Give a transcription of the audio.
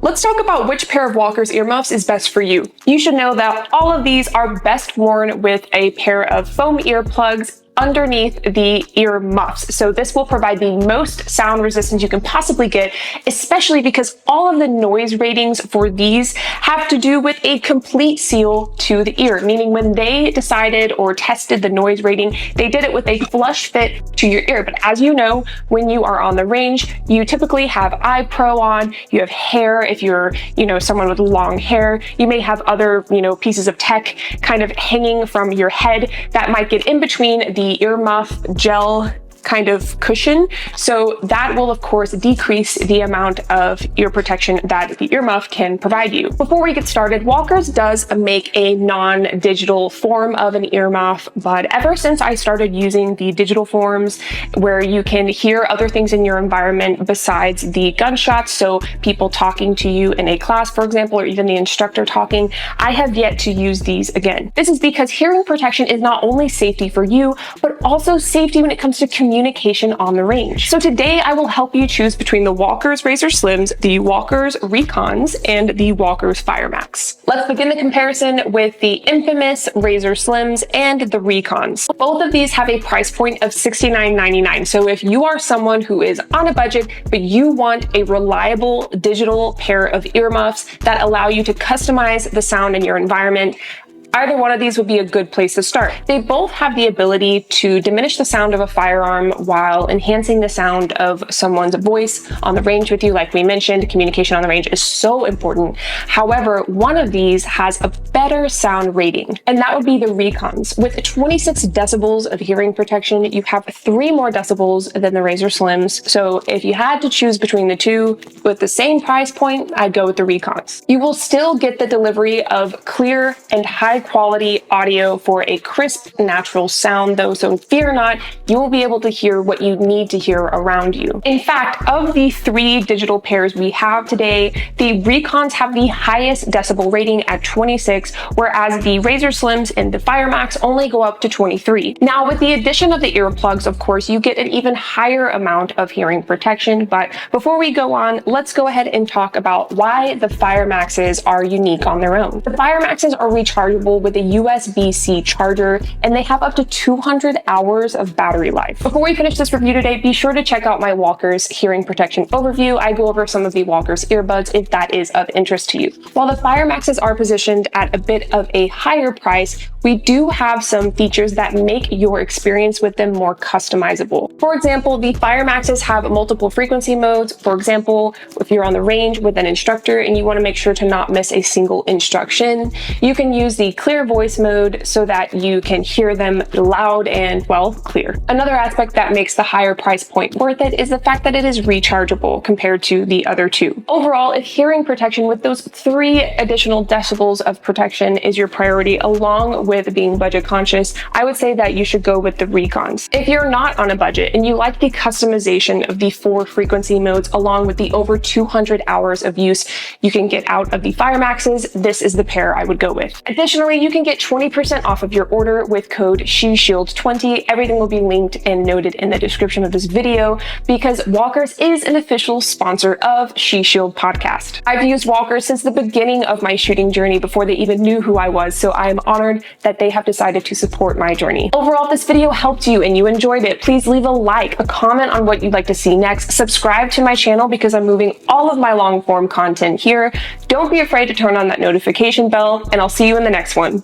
Let's talk about which pair of Walker's earmuffs is best for you. You should know that all of these are best worn with a pair of foam earplugs underneath the ear muffs. So this will provide the most sound resistance you can possibly get, especially because all of the noise ratings for these have to do with a complete seal to the ear, meaning when they decided or tested the noise rating, they did it with a flush fit to your ear. But as you know, when you are on the range, you typically have eye pro on, you have hair. If you're, someone with long hair, you may have other, pieces of tech kind of hanging from your head that might get in between the earmuff gel kind of cushion. So that will of course decrease the amount of ear protection that the earmuff can provide you. Before we get started, Walker's does make a non-digital form of an earmuff, but ever since I started using the digital forms where you can hear other things in your environment besides the gunshots, so people talking to you in a class, for example, or even the instructor talking, I have yet to use these again. This is because hearing protection is not only safety for you, but also safety when it comes to communication on the range. So today I will help you choose between the Walker's Razor Slims, the Walker's Recons, and the Walker's FireMax. Let's begin the comparison with the infamous Razor Slims and the Recons. Both of these have a price point of $69.99. So if you are someone who is on a budget, but you want a reliable digital pair of earmuffs that allow you to customize the sound in your environment, either one of these would be a good place to start. They both have the ability to diminish the sound of a firearm while enhancing the sound of someone's voice on the range with you. Like we mentioned, communication on the range is so important. However, one of these has a better sound rating, and that would be the Recons. With 26 decibels of hearing protection, you have 3 more decibels than the Razor Slims. So if you had to choose between the two with the same price point, I'd go with the Recons. You will still get the delivery of clear and high quality audio for a crisp, natural sound though, so fear not, you will be able to hear what you need to hear around you. In fact, of the 3 digital pairs we have today, the Recons have the highest decibel rating at 26, whereas the Razor Slims and the FireMax only go up to 23. Now, with the addition of the earplugs, of course, you get an even higher amount of hearing protection, but before we go on, let's go ahead and talk about why the FireMaxes are unique on their own. The FireMaxes are rechargeable with a USB-C charger, and they have up to 200 hours of battery life. Before we finish this review today, be sure to check out my Walker's hearing protection overview. I go over some of the Walker's earbuds if that is of interest to you. While the FireMaxes are positioned at a bit of a higher price, we do have some features that make your experience with them more customizable. For example, the FireMaxes have multiple frequency modes. For example, if you're on the range with an instructor and you want to make sure to not miss a single instruction, you can use the clear voice mode so that you can hear them loud and, well, clear. Another aspect that makes the higher price point worth it is the fact that it is rechargeable compared to the other 2. Overall, if hearing protection with those 3 additional decibels of protection is your priority, along with being budget conscious, I would say that you should go with the Recons. If you're not on a budget and you like the customization of the 4 frequency modes along with the over 200 hours of use you can get out of the FireMaxes, this is the pair I would go with. Additionally, you can get 20% off of your order with code SheShield20. Everything will be linked and noted in the description of this video because Walker's is an official sponsor of She Shield podcast. I've used Walker's since the beginning of my shooting journey before they even knew who I was, so I am honored that they have decided to support my journey. Overall, if this video helped you and you enjoyed it, please leave a like, a comment on what you'd like to see next, subscribe to my channel because I'm moving all of my long form content here. Don't be afraid to turn on that notification bell, and I'll see you in the next one.